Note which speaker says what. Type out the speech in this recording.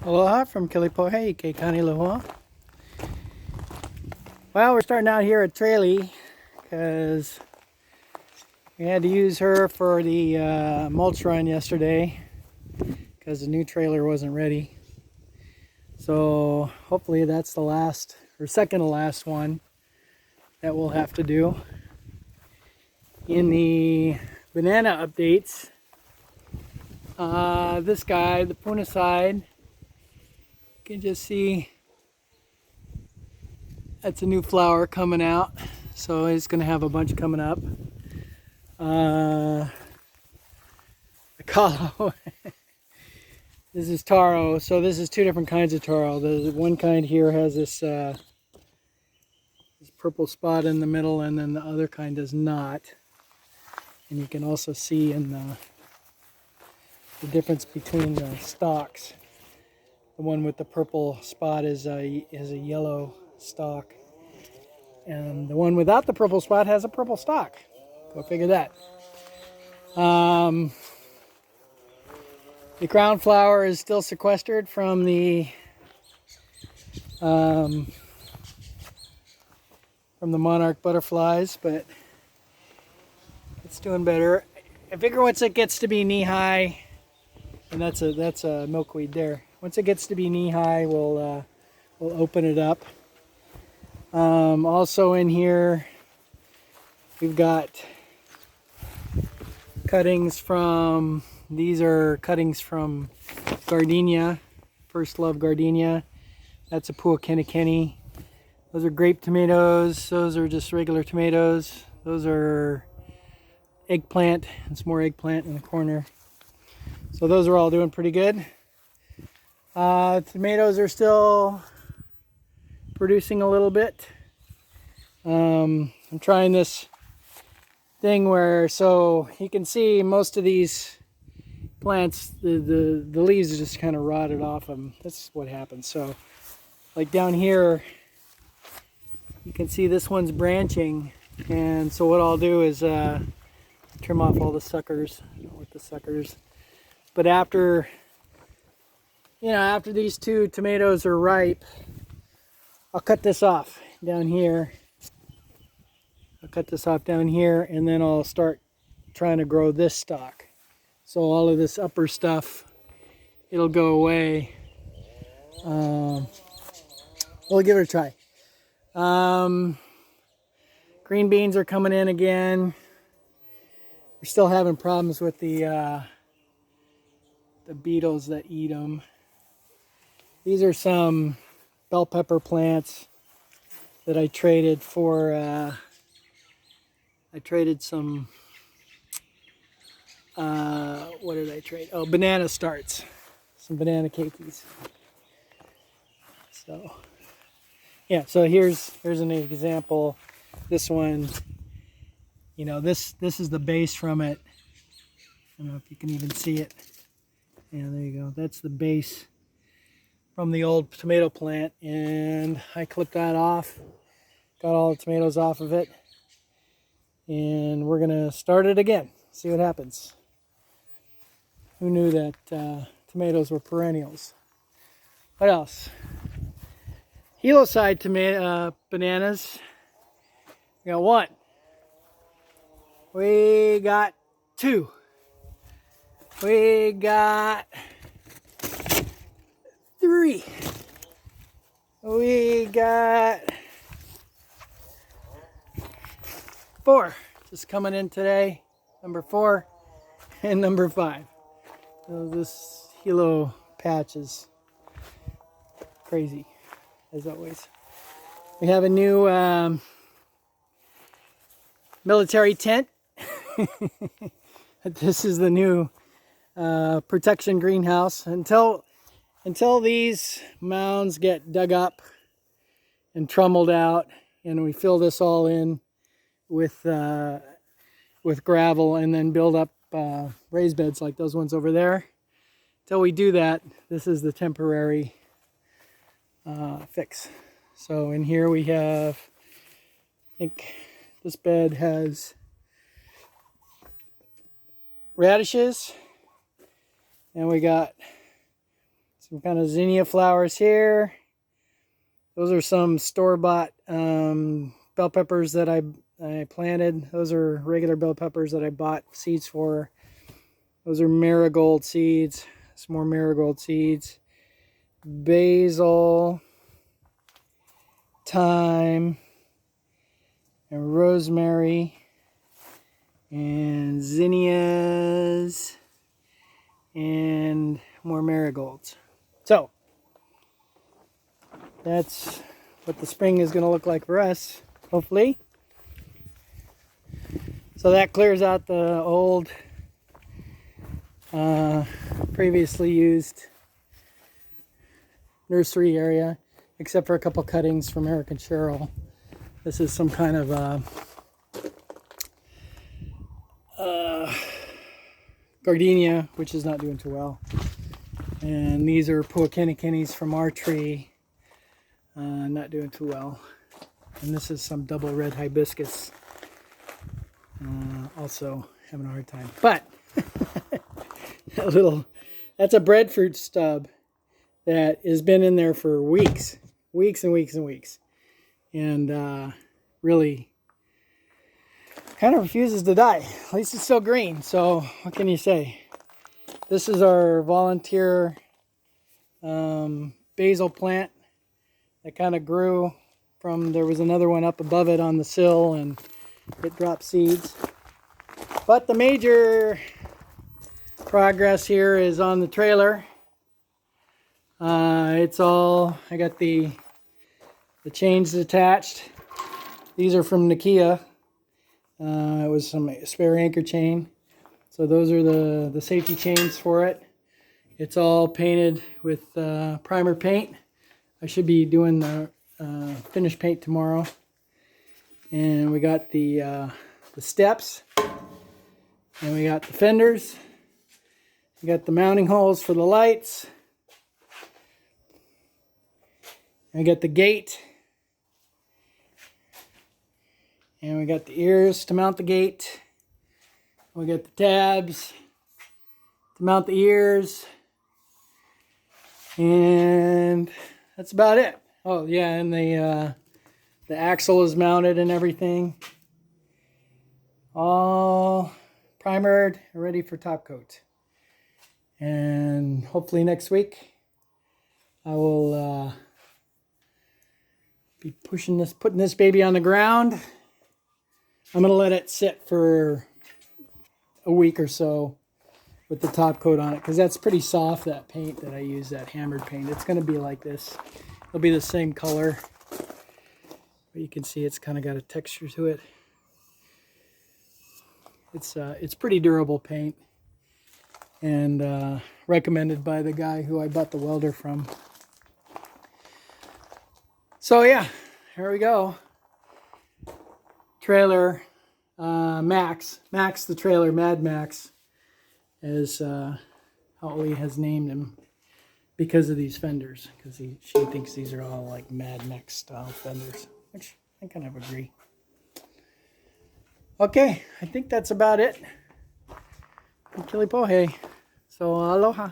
Speaker 1: Aloha from Kilipohe, Keikani Loa. Well, we're starting out here at Tralee because we had to use her for the mulch run yesterday because the new trailer wasn't ready. So hopefully that's the last or second to last one that we'll have to do. In the banana updates, this guy, the Puna side, you can just see that's a new flower coming out, so it's going to have a bunch coming up. The Kahlo, this is taro, so this is two different kinds of taro. The one kind here has this purple spot in the middle, and then the other kind does not. And you can also see in the difference between the stalks. The one with the purple spot is a yellow stalk, and the one without the purple spot has a purple stalk. Go figure that. The crown flower is still sequestered from the monarch butterflies, but it's doing better. I figure once it gets to be knee high, and that's a milkweed there. Once it gets to be knee high, we'll open it up. Also in here, we've got cuttings from, these are cuttings from gardenia, First Love gardenia. That's a puakenakeni. Those are grape tomatoes. Those are just regular tomatoes. Those are eggplant, and some more eggplant in the corner. So those are all doing pretty good. Tomatoes are still producing a little bit. I'm trying this thing where, so you can see most of these plants, the leaves are just kind of rotted off them. That's what happens. So like down here, you can see this one's branching, and so what I'll do is trim off all the suckers with the suckers. But after these two tomatoes are ripe, I'll cut this off down here. I'll cut this off down here, and then I'll start trying to grow this stalk. So all of this upper stuff, it'll go away. We'll give it a try. Green beans are coming in again. We're still having problems with the beetles that eat them. These are some bell pepper plants that I traded for. I traded some. What did I trade? Oh, banana starts. Some banana cakeys. So yeah. So here's an example. This one. This is the base from it. I don't know if you can even see it. Yeah, there you go. That's the base from the old tomato plant, and I clipped that off, got all the tomatoes off of it, and we're gonna start it again, see what happens. Who knew that tomatoes were perennials? What else? Heloside bananas. We got one. We got two. We got three. We got four. Just coming in today. Number 4 and number 5. So this helo patch is crazy, as always. We have a new military tent. This is the new protection greenhouse. Until these mounds get dug up and trommeled out, and we fill this all in with gravel, and then build up raised beds like those ones over there. Until we do that, this is the temporary fix. So in here we have, I think this bed has radishes, and we got Some kind of zinnia flowers here. Those are some store-bought bell peppers that I planted. Those are regular bell peppers that I bought seeds for. Those are marigold seeds. Some more marigold seeds. Basil, thyme, and rosemary, and zinnias, and more marigolds. So that's what the spring is going to look like for us, hopefully. So that clears out the old, previously used nursery area, except for a couple cuttings from Eric and Cheryl. This is some kind of gardenia, which is not doing too well. And these are poakenikins from our tree, not doing too well. And this is some double red hibiscus, also having a hard time. But that's a breadfruit stub that has been in there for weeks and weeks and weeks, and really kind of refuses to die. At least it's still green, so what can you say? This is our volunteer basil plant that kind of grew from, there was another one up above it on the sill, and it dropped seeds. But the major progress here is on the trailer. It's all, I got the chains attached. These are from Nokia. It was some spare anchor chain. So those are the safety chains for it. It's all painted with primer paint. I should be doing the finish paint tomorrow. And we got the steps. And we got the fenders. We got the mounting holes for the lights. I got the gate, and we got the ears to mount the gate. We got the tabs to mount the ears, and that's about it. Oh yeah, and the axle is mounted and everything, all primered and ready for top coat. And hopefully next week I will be putting this baby on the ground. I'm gonna let it sit for a week or so with the top coat on it, because that's pretty soft, that paint that I use, that hammered paint. It's gonna be like this. It'll be the same color, but you can see it's kind of got a texture to it. It's pretty durable paint, and recommended by the guy who I bought the welder from. So yeah, here we go. Trailer, Max the trailer, Mad Max, is how Ollie has named him because of these fenders. Because she thinks these are all like Mad Max style fenders, which I kind of agree. Okay, I think that's about it. Kilipohe. So aloha.